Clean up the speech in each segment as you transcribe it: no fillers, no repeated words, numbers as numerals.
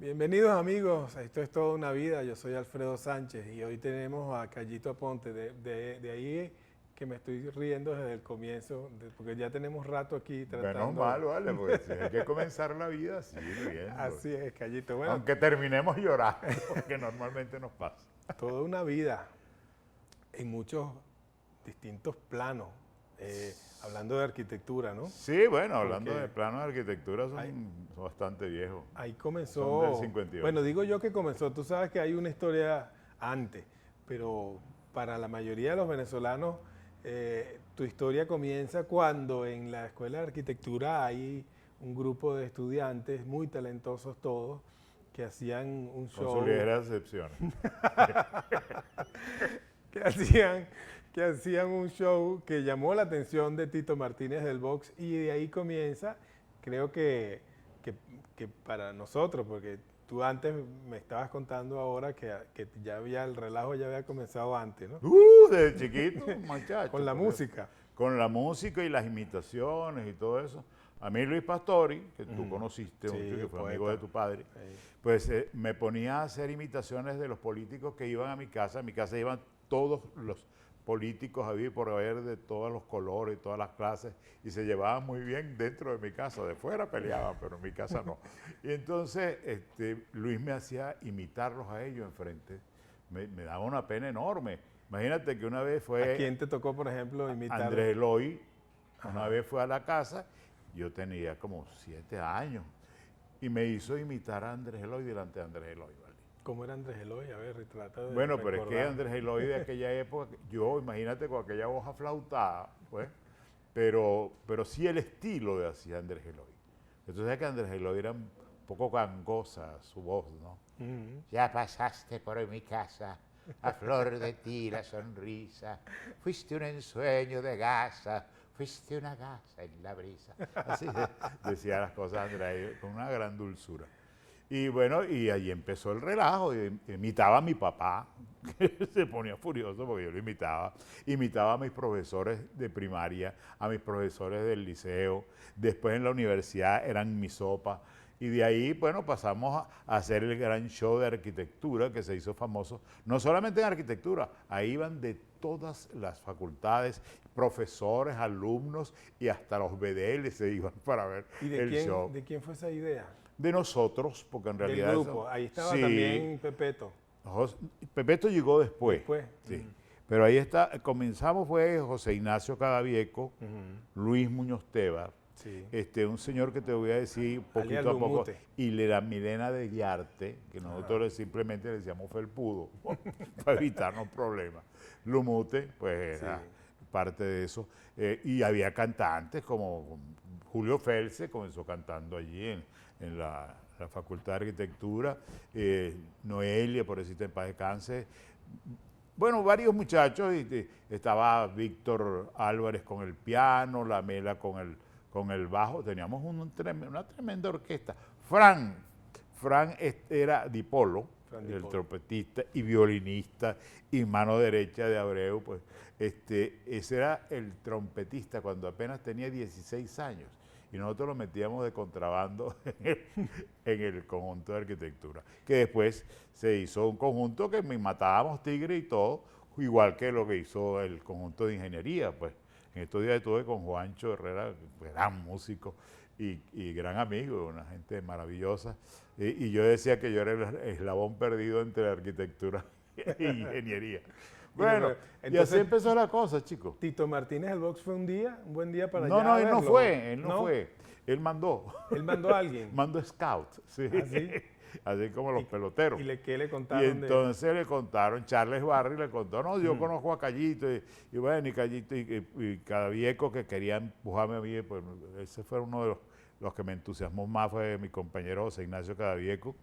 Bienvenidos amigos, esto es Toda una Vida, yo soy Alfredo Sánchez y hoy tenemos a Callito Aponte, de ahí que me estoy riendo desde el comienzo, porque ya tenemos rato aquí tratando. Menos mal, vale, porque si hay que comenzar la vida así, riendo. Así es, Callito. Bueno, aunque terminemos llorando, que normalmente nos pasa. toda una vida en muchos distintos planos, hablando de arquitectura, ¿no? Sí, bueno, hablando Porque de planos de arquitectura, son bastante viejos. Ahí comenzó, Son del 58. bueno, digo yo que comenzó, tú sabes que hay una historia antes, pero para la mayoría de los venezolanos, tu historia comienza cuando en la Escuela de Arquitectura hay un grupo de estudiantes muy talentosos todos que hacían un Con show. sus ligeras excepciones. que hacían un show que llamó la atención de Tito Martínez del Box y de ahí comienza, creo que para nosotros, porque tú antes me estabas contando ahora que ya había, el relajo ya había comenzado antes, ¿no? Desde chiquito, muchacho. Con la música. Con la música y las imitaciones y todo eso. A mí Luis Pastori, que tú conociste Sí, mucho, que fue poeta. amigo de tu padre, pues me ponía a hacer imitaciones de los políticos que iban a mi casa. A mi casa iban todos los políticos a vivir por haber de todos los colores, todas las clases, y se llevaban muy bien dentro de mi casa. De fuera peleaban, pero en mi casa no. Y entonces Luis me hacía imitarlos a ellos enfrente. Me daba una pena enorme. Imagínate que una vez fue ¿A quién te tocó, por ejemplo, imitar? Andrés Eloy. Una vez fue a la casa, yo tenía como 7 años, y me hizo imitar a Andrés Eloy delante de Andrés Eloy, ¿vale? ¿Cómo era Andrés Eloy? A ver, trata de Bueno, pero es que recordar. Andrés Eloy de aquella época, yo imagínate con aquella voz aflautada, pues, pero sí el estilo de hacía Andrés Eloy. Entonces que Andrés Eloy era un poco gangosa su voz, ¿no? Ya pasaste por mi casa, a flor de ti la sonrisa, fuiste un ensueño de gasa, fuiste una gasa en la brisa. Así decía las cosas Andrés con una gran dulzura. Y bueno, y ahí empezó el relajo, imitaba a mi papá, que se ponía furioso porque yo lo imitaba. Imitaba a mis profesores de primaria, a mis profesores del liceo, después en la universidad eran mi sopa. Y de ahí, bueno, pasamos a hacer el gran show de arquitectura que se hizo famoso, no solamente en arquitectura, ahí iban de todas las facultades, profesores, alumnos y hasta los BDL se iban para ver el show. ¿De quién fue esa idea? De nosotros, porque en realidad... Del grupo, ahí estaba también Pepeto. Pepeto llegó después. Después. Sí. Pero ahí está, comenzamos fue José Ignacio Cadavieco, Luis Muñoz Teba, Sí. un señor que te voy a decir poquito Alias a poco, Lumute. y la Milena de Guiarte, que nosotros simplemente le decíamos Felpudo, para evitarnos problemas. Lumute, pues era parte de eso. Y había cantantes como Julio Felce, comenzó cantando allí en la Facultad de Arquitectura, Noelia, por decirte en paz descanse. Bueno, varios muchachos, estaba Víctor Álvarez con el piano, La Mela con el bajo, teníamos una tremenda orquesta. Fran era dipolo, el trompetista y violinista y mano derecha de Abreu, pues ese era el trompetista cuando apenas tenía 16 años. Y nosotros lo metíamos de contrabando en el conjunto de arquitectura, que después se hizo un conjunto que matábamos tigre y todo, igual que lo que hizo el conjunto de ingeniería. Pues en estos días estuve con Juancho Herrera, gran músico y gran amigo, una gente maravillosa, y yo decía que yo era el eslabón perdido entre arquitectura e ingeniería. Bueno, y así empezó la cosa, chicos. Tito Martínez del Box fue un buen día para No, allá no, él no verlo. fue, él no fue. Él mandó. Él mandó a alguien. Mandó scout, sí. ¿Ah, sí? Así como los peloteros. ¿Qué le contaron? Y entonces le contaron, Charles Barry le contó, no, yo conozco a Callito, y bueno, y Callito y Cadavieco que quería empujarme a mí, pues ese fue uno de los que me entusiasmó más, fue mi compañero José Ignacio Cadavieco,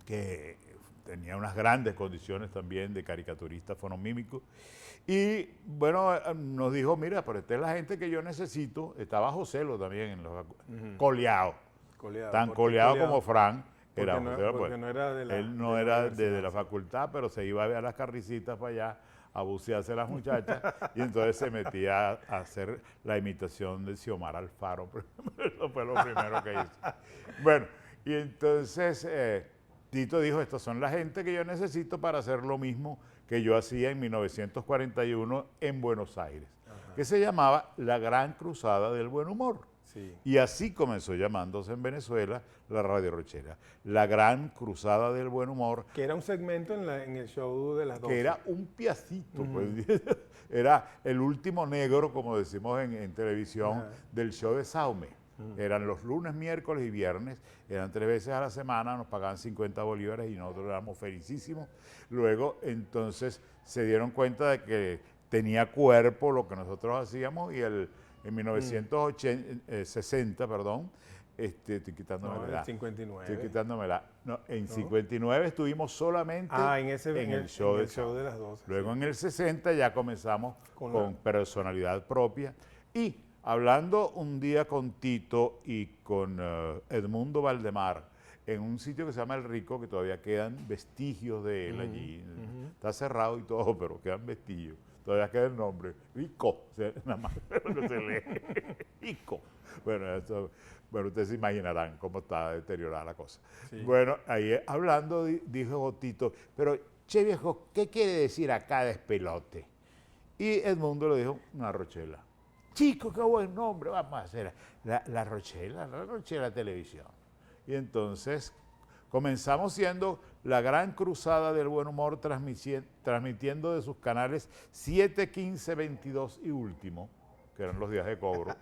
que tenía unas grandes condiciones también de caricaturista fonomímico. Y bueno, nos dijo, mira, pero esta es la gente que yo necesito. Estaba Joselo también en los coleados. Tan coleado como Fran. Era porque no era de la, él no era de la facultad, pero se iba a ver a las carricitas para allá a bucearse a las muchachas y entonces se metía a hacer la imitación de Xiomara Alfaro. Eso fue lo primero que hizo. Bueno, Y entonces Tito dijo, estas son la gente que yo necesito para hacer lo mismo que yo hacía en 1941 en Buenos Aires, que se llamaba La Gran Cruzada del Buen Humor. Sí. Y así comenzó llamándose en Venezuela la Radio Rochela, La Gran Cruzada del Buen Humor. Que era un segmento en el show de las 12. Que era un piacito, pues, era el último negro, como decimos en televisión, del show de Saume. Eran los lunes, miércoles y viernes, eran 3 veces a la semana, nos pagaban 50 bolívares y nosotros éramos felicísimos. Luego, entonces, se dieron cuenta de que tenía cuerpo lo que nosotros hacíamos y en 1960, perdón, estoy quitándome la edad. En 59. Estoy quitándome la. No, en 59 estuvimos solamente en el show de las 12. Luego en el 60 ya comenzamos con la personalidad propia. Y hablando un día con Tito y con Edmundo Valdemar, en un sitio que se llama El Rico, que todavía quedan vestigios de él allí. Está cerrado y todo, pero quedan vestigios. Todavía queda el nombre, Rico, nada más no se lee, Rico. Bueno, ustedes se imaginarán cómo está deteriorada la cosa. Sí. Bueno, ahí hablando, dijo Tito, pero che viejo, ¿qué quiere decir acá despelote? Y Edmundo le dijo, una Rochela. Chico, qué buen nombre, vamos a hacer la Rochela Televisión. Y entonces comenzamos siendo la Gran Cruzada del Buen Humor, transmitiendo de sus canales 7, 15, 22 y último, que eran los días de cobro.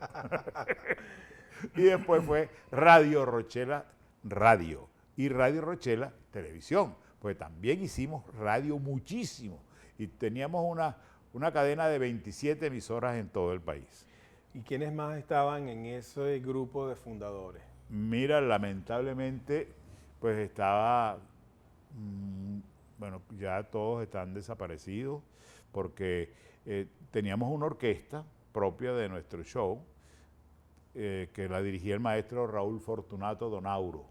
Y después fue Radio Rochela Radio y Radio Rochela Televisión, pues también hicimos radio muchísimo y teníamos una cadena de 27 emisoras en todo el país. ¿Y quiénes más estaban en ese grupo de fundadores? Mira, lamentablemente, pues estaba, bueno, ya todos están desaparecidos porque teníamos una orquesta propia de nuestro show que la dirigía el maestro Raúl Fortunato Donauro.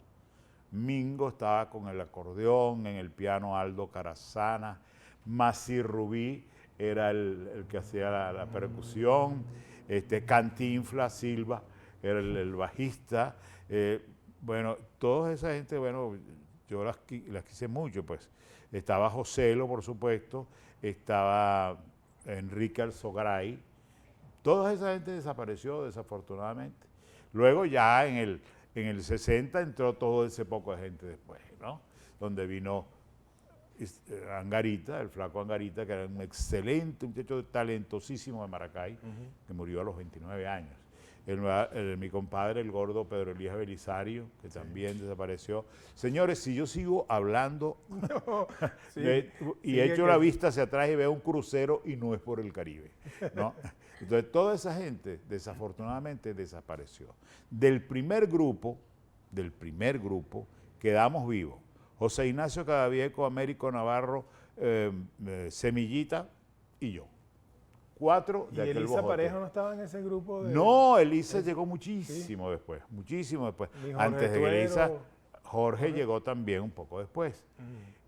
Mingo estaba con el acordeón, en el piano Aldo Carazana, Masi Rubí era el que hacía la percusión, Cantinflas Silva era el bajista. Bueno, toda esa gente, bueno, yo las quise mucho, pues. Estaba Joselo, por supuesto, estaba Enrique Alzogaray. Toda esa gente desapareció, desafortunadamente. Luego ya en el 60 entró todo ese poco de gente después, ¿no? Donde vino Angarita, el flaco Angarita, que era un excelente, un muchacho talentosísimo de Maracay, que murió a los 29 años. Mi compadre, el gordo Pedro Elías Belisario, que también desapareció. Señores, si yo sigo hablando y echo la vista hacia atrás y veo un crucero y no es por el Caribe, ¿no? Entonces, toda esa gente, desafortunadamente, desapareció. Del primer grupo, quedamos vivos. José Ignacio Cadavieco, Américo Navarro, Semillita y yo. 4 de ¿Y aquel Elisa bojote. Parejo no estaba en ese grupo? No, Elisa llegó muchísimo después, muchísimo después. Antes de que Elisa, Jorge llegó también un poco después.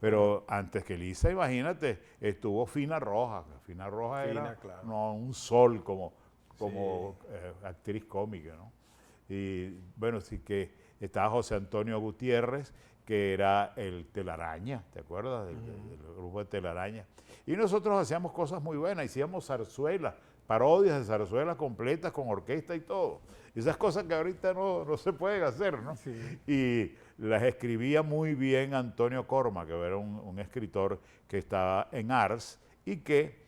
Pero antes que Elisa, imagínate, estuvo Fina Roja. Fina Roja era claro, un sol como actriz cómica, ¿no? Y bueno, sí que estaba José Antonio Gutiérrez, que era el Telaraña, ¿te acuerdas? Del grupo de Telaraña. Y nosotros hacíamos cosas muy buenas, hacíamos zarzuelas, parodias de zarzuelas completas con orquesta y todo. Esas cosas que ahorita no se pueden hacer, ¿no? Sí. Y las escribía muy bien Antonio Corma, que era un escritor que estaba en Ars y que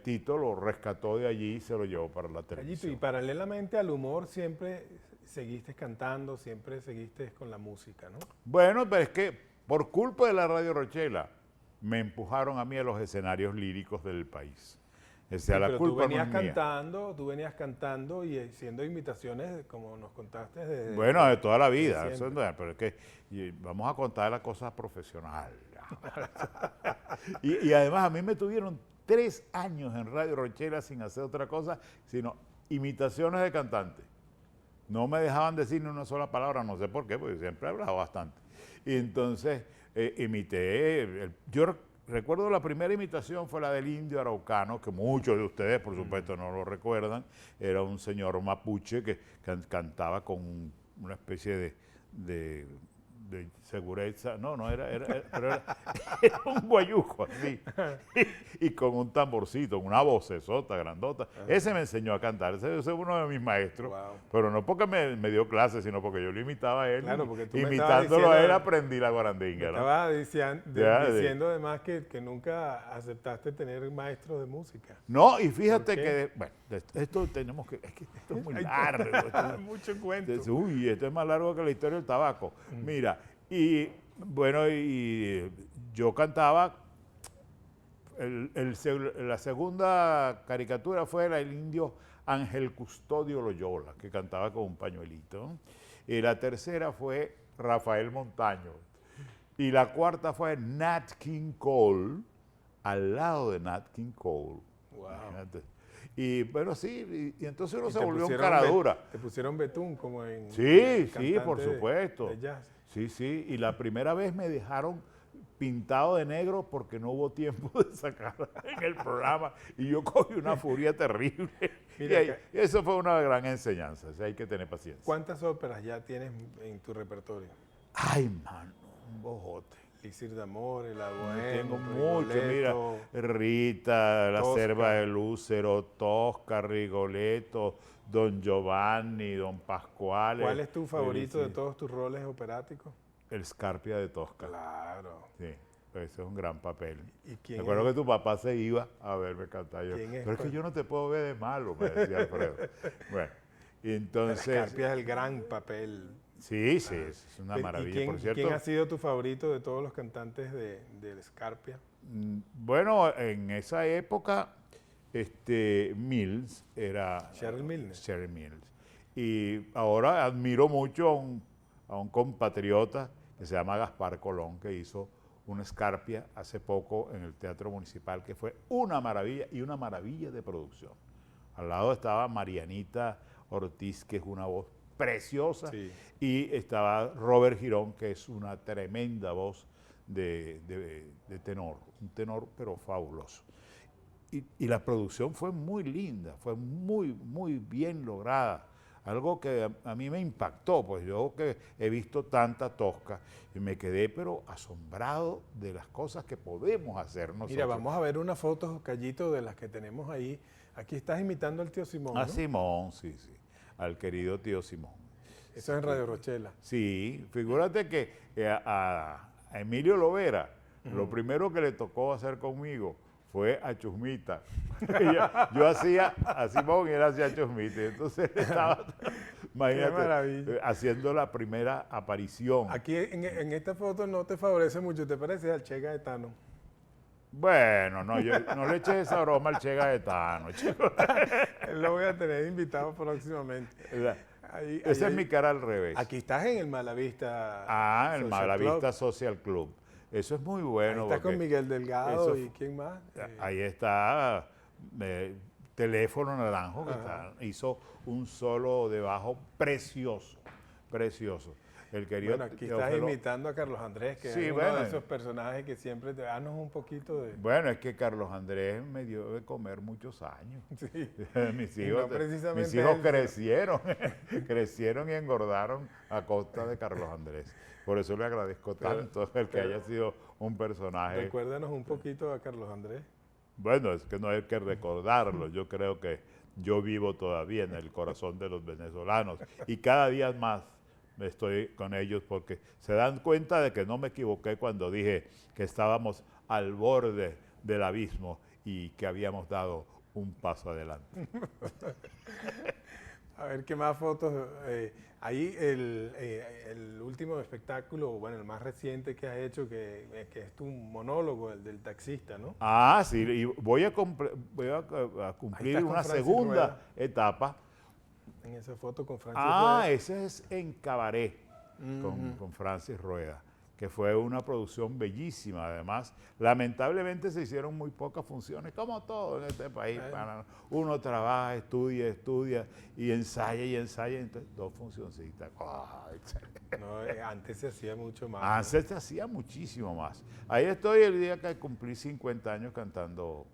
Tito lo rescató de allí y se lo llevó para la televisión. Y paralelamente al humor siempre seguiste cantando, siempre seguiste con la música, ¿no? Bueno, pero es que por culpa de la Radio Rochela me empujaron a mí a los escenarios líricos del país. O sea, la culpa no es mía. Tú venías cantando y haciendo imitaciones, como nos contaste. Bueno, de toda la vida. Pero es que vamos a contar la cosa profesional. y además a mí me tuvieron 3 años en Radio Rochela sin hacer otra cosa, sino imitaciones de cantantes. No me dejaban decir ni una sola palabra, no sé por qué, porque siempre he hablado bastante. Y entonces imité. Yo recuerdo la primera imitación fue la del indio araucano, que muchos de ustedes, por supuesto, no lo recuerdan. Era un señor mapuche que cantaba con una especie de de seguridad, no, pero era un guayuco así, y con un tamborcito, una vocesota grandota. Ese me enseñó a cantar, ese es uno de mis maestros, Wow. pero no porque me dio clases, sino porque yo lo imitaba a él, Claro, y porque tú me estabas imitándolo a él diciendo, aprendí la me guarandinga, ¿no? estaba Ya, diciendo además que nunca aceptaste tener maestros de música. No, y fíjate ¿Por qué? que, bueno, esto tenemos que, es que esto es muy Hay largo. mucho cuento. Uy, esto es más largo que la historia del tabaco. Mira, y bueno, y yo cantaba, la segunda caricatura fue el indio Ángel Custodio Loyola, que cantaba con un pañuelito. Y la tercera fue Rafael Montaño. Y la cuarta fue Nat King Cole, al lado de Nat King Cole. Wow. Imagínate. Y bueno, sí, y entonces uno Y se te volvió un pusieron cara dura. Te pusieron betún como en Sí, sí, por cantante supuesto. de jazz. Sí, sí, y la primera vez me dejaron pintado de negro porque no hubo tiempo de sacar en el programa y yo cogí una furia terrible. Mira Y eso fue una gran enseñanza, o sea, hay que tener paciencia. ¿Cuántas óperas ya tienes en tu repertorio? Ay, mano, un bojote. Elixir de Amor, El Bohème, Tengo mucho, mira, Rigoletto. Rita, La Tosca. Serva de Lúcero, Tosca, Rigoletto, Don Giovanni, Don Pascual. ¿Cuál es tu favorito de todos tus roles operáticos? El Scarpia de Tosca. Claro. Sí, pues ese es un gran papel. ¿Y quién Recuerdo es? que tu papá se iba a verme cantar. Yo, ¿Quién es? pero es que yo no te puedo ver de malo, me decía Alfredo. Bueno, y entonces... Scarpia es el gran papel. Sí, sí, es una maravilla. ¿Y Por cierto, quién ha sido tu favorito de todos los cantantes de Scarpia? bueno, en esa época, Mills era... Cheryl Milner. Cheryl Mills. Y ahora admiro mucho a un compatriota que se llama Gaspar Colón, que hizo una Scarpia hace poco en el Teatro Municipal, que fue una maravilla y una maravilla de producción. Al lado estaba Marianita Ortiz, que es una voz preciosa, Sí. y estaba Robert Girón, que es una tremenda voz de tenor, un tenor pero fabuloso. Y la producción fue muy linda, fue muy, muy bien lograda. Algo que a mí me impactó, pues yo que he visto tanta Tosca y me quedé pero asombrado de las cosas que podemos hacer nosotros. Mira, vamos a ver unas fotos, Callito, de las que tenemos ahí. Aquí estás imitando al tío Simón, A ¿no? Simón, sí, sí, al querido tío Simón. Eso es en Radio Rochela. Sí, figúrate que a Emilio Lovera, lo primero que le tocó hacer conmigo fue a Chusmita. yo hacía a Simón y él hacía a Chusmita. Entonces estaba, imagínate, maravilla. haciendo la primera aparición. Aquí en esta foto no te favorece mucho, ¿te parece al Che Gaetano? Bueno, no, yo no le eché esa broma al Che Gaetano, chico. Lo voy a tener invitado próximamente. Esa es mi cara al revés. Aquí estás en el Malavista. El Social Malavista Club. Social Club. Eso es muy bueno. Ahí estás con porque Miguel Delgado eso y quién más. ahí está Teléfono Naranjo, que hizo un solo de bajo precioso, precioso. El querido Bueno, aquí estás Teófilo- imitando a Carlos Andrés, que Sí, es uno bueno. de esos personajes que siempre te danos un poquito de... Bueno, es que Carlos Andrés me dio de comer muchos años. Sí. mis Y hijos, no precisamente mis hijos él, crecieron, crecieron y engordaron a costa de Carlos Andrés. Por eso le agradezco tanto el que haya sido un personaje. Recuérdanos un poquito a Carlos Andrés. Bueno, es que no hay que recordarlo. Yo creo que yo vivo todavía en el corazón de los venezolanos y cada día más estoy con ellos porque se dan cuenta de que no me equivoqué cuando dije que estábamos al borde del abismo y que habíamos dado un paso adelante. A ver qué más fotos. Ahí el último espectáculo, bueno, el más reciente que has hecho, que es tu monólogo, el del taxista, ¿no? Ah, sí, y voy a cumplir con una Francis segunda Rueda. etapa. En esa foto con Francis Ah, Rueda. ese es en Cabaret con Francis Rueda, que fue una producción bellísima. Además, lamentablemente se hicieron muy pocas funciones, como todo en este país. Uno trabaja, estudia y ensaya, entonces 2 funcioncitas. Ay, No, antes se hacía mucho más. antes se hacía muchísimo más. Ahí estoy el día que cumplí 50 años cantando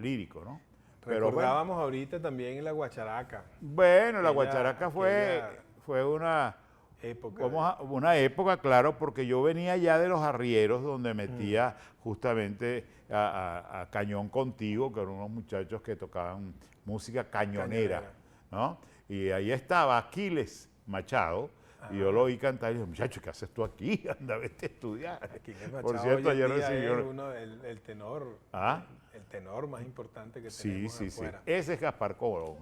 lírico, ¿no? Pero Recordábamos ahorita también en la guacharaca. bueno, la Aquella- guacharaca fue aquella- una época. Una época, claro, porque yo venía ya de los arrieros donde metía justamente a Cañón Contigo, que eran unos muchachos que tocaban música cañonera, ¿no? Y ahí estaba Aquiles Machado, y yo lo oí cantar y dije, muchacho, ¿qué haces tú aquí? Anda, vete a estudiar. Por cierto, ayer recibió el tenor. ¿Ah? El tenor más importante que tenemos afuera. Sí. Ese es Gaspar Colón.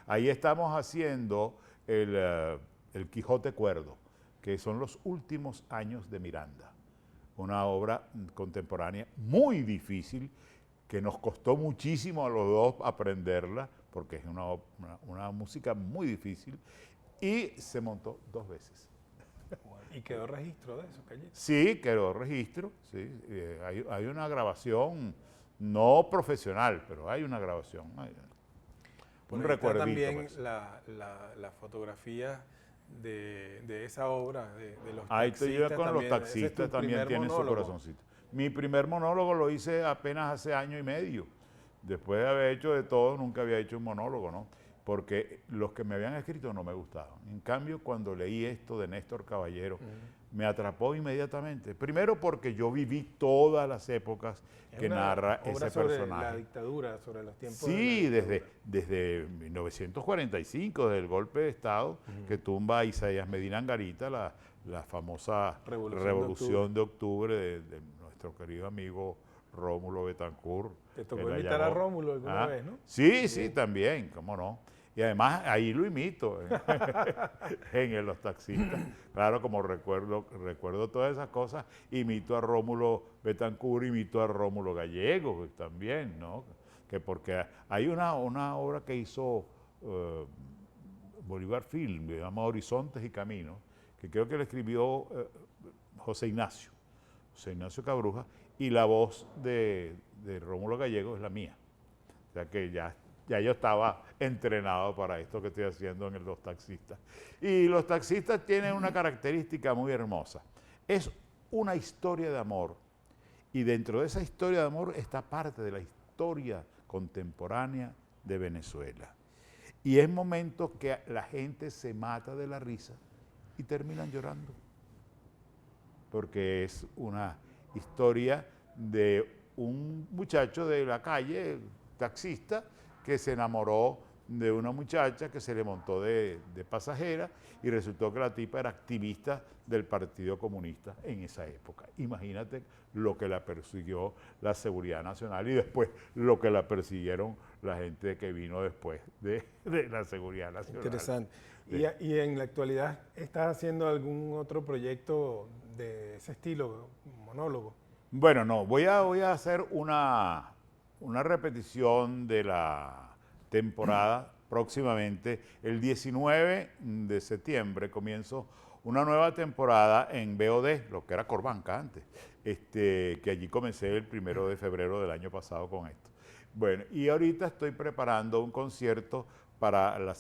Ahí estamos haciendo el Quijote Cuerdo, que son los últimos años de Miranda. Una obra contemporánea muy difícil, que nos costó muchísimo a los dos aprenderla, porque es una música muy difícil, y se montó 2 veces. ¿Y quedó registro de eso, Cayito? Sí, quedó registro, sí. Hay una grabación, no profesional, pero hay una grabación. Un recuerdito. También pues. la fotografía de esa obra, de los taxistas. Ahí estoy yo con los taxistas, también tienen su corazoncito. Mi primer monólogo lo hice apenas hace 1 año y medio. Después de haber hecho de todo, nunca había hecho un monólogo, ¿no? Porque los que me habían escrito no me gustaban. En cambio, cuando leí esto de Néstor Caballero, me atrapó inmediatamente. Primero porque yo viví todas las épocas que narra ese personaje. Sobre la dictadura, sobre los tiempos sí, desde 1945, desde el golpe de Estado que tumba a Isaías Medina Angarita, la famosa Revolución de Octubre de nuestro querido amigo Rómulo Betancourt. ¿Te tocó imitar a Rómulo alguna vez, no? Sí, también, cómo no. Y además ahí lo imito en Los Taxistas. Claro, como recuerdo todas esas cosas, imito a Rómulo Betancourt, imito a Rómulo Gallego también, ¿no? Que porque hay una obra que hizo Bolívar Film, que se llama Horizontes y Caminos, que creo que le escribió José Ignacio Cabruja, y la voz de Rómulo Gallego es la mía. O sea que ya yo estaba entrenado para esto que estoy haciendo en Los Taxistas. Y Los Taxistas tienen una característica muy hermosa. Es una historia de amor. Y dentro de esa historia de amor está parte de la historia contemporánea de Venezuela. Y es momento que la gente se mata de la risa y terminan llorando. Porque es una historia de un muchacho de la calle, taxista, que se enamoró de una muchacha que se le montó de pasajera y resultó que la tipa era activista del Partido Comunista en esa época. Imagínate lo que la persiguió la Seguridad Nacional y después lo que la persiguieron la gente que vino después de la Seguridad Nacional. Interesante. Sí. ¿Y en la actualidad estás haciendo algún otro proyecto de ese estilo, monólogo? Bueno, no, voy a hacer una repetición de la temporada próximamente. El 19 de septiembre comienzo una nueva temporada en BOD, lo que era Corbanca antes, que allí comencé el 1 de febrero del año pasado con esto. Bueno, y ahorita estoy preparando un concierto para la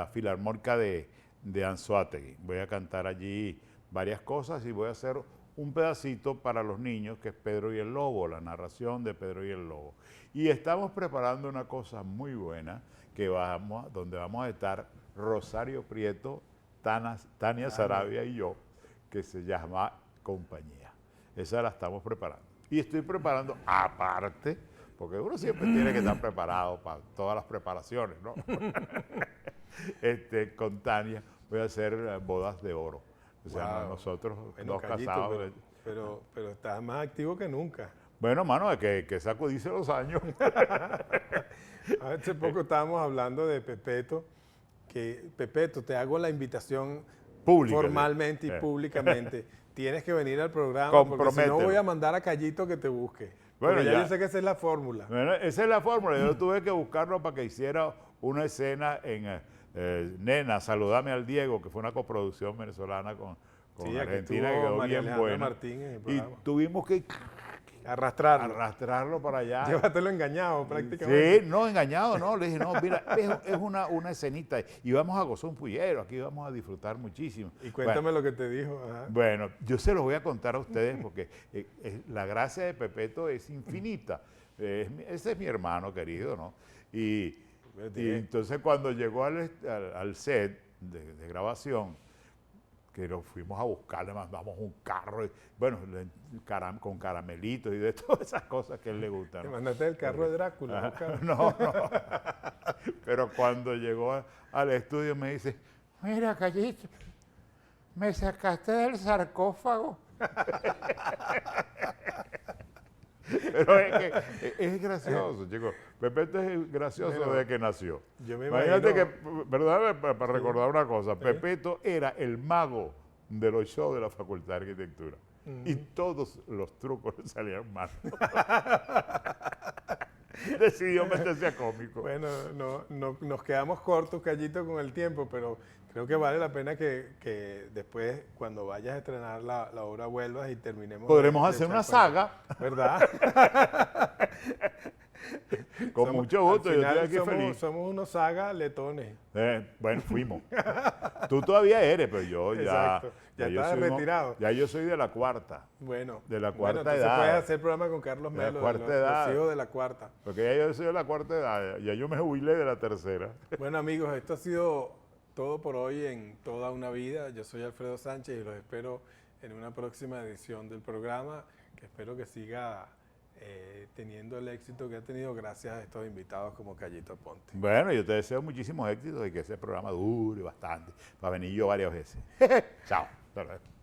Filarmónica de Anzoátegui. Voy a cantar allí varias cosas y voy a hacer un pedacito para los niños, que es Pedro y el Lobo, la narración de Pedro y el Lobo. Y estamos preparando una cosa muy buena, donde vamos a estar Rosario Prieto, Tania Sarabia y yo, que se llama Compañía. Esa la estamos preparando. Y estoy preparando aparte, porque uno siempre tiene que estar preparado para todas las preparaciones, ¿no? Con Tania voy a hacer Bodas de Oro. O sea, nosotros dos casados. Pero estás más activo que nunca. Bueno, mano, que sacudirse los años. Hace poco estábamos hablando de Pepeto, que Pepeto, te hago la invitación formalmente y públicamente. Tienes que venir al programa, porque si no voy a mandar a Cayito que te busque. Bueno, porque ya yo sé que esa es la fórmula. Bueno, esa es la fórmula. Yo tuve que buscarlo para que hiciera una escena en Nena, Saludame al Diego, que fue una coproducción venezolana con Argentina, que quedó bien buena. Y tuvimos que arrastrarlo para allá. Llévatelo engañado prácticamente. Sí, no, engañado, no. Le dije, no, mira, es una escenita y vamos a gozar un pullero, aquí vamos a disfrutar muchísimo. Y cuéntame lo que te dijo. Ajá. Bueno, yo se los voy a contar a ustedes porque la gracia de Pepeto es infinita. Ese es mi hermano querido, ¿no? Y entonces cuando llegó al set de grabación, que lo fuimos a buscar, le mandamos un carro, y, bueno, con caramelitos y de todas esas cosas que a él le gustan. Te mandaste el carro de Drácula. Ajá, no. Pero cuando llegó al estudio me dice, mira, Callito, me sacaste del sarcófago. Pero es gracioso, chicos. Pepito es gracioso Bueno, desde que nació. yo me Imagínate imagino- que, perdóname para recordar una cosa, Pepito era el mago de los shows de la Facultad de Arquitectura. Y todos los trucos le salían mal. Decidió meterse a cómico. Bueno, nos quedamos cortos, Callito, con el tiempo, pero creo que vale la pena que después, cuando vayas a estrenar la obra, vuelvas y terminemos. Podremos de hacer echar una cuento. saga. ¿Verdad? Con mucho gusto, Al yo final estoy aquí feliz. somos unos saga letones. Bueno, fuimos. Tú todavía eres, pero yo ya. Exacto. Ya yo estás soy retirado. Ya yo soy de la cuarta. Bueno, De la bueno, cuarta entonces edad. puedes hacer programa con Carlos De la Melo, cuarta los edad. hijos de la cuarta. Porque ya yo soy de la cuarta edad. Ya yo me jubilé de la tercera. Bueno, amigos, esto ha sido todo por hoy en Toda una Vida. Yo soy Alfredo Sánchez y los espero en una próxima edición del programa, que espero que siga teniendo el éxito que ha tenido gracias a estos invitados como Callito Ponte. Bueno, yo te deseo muchísimos éxitos y que ese programa dure bastante. Para venir yo varias veces. Chao. Hasta luego.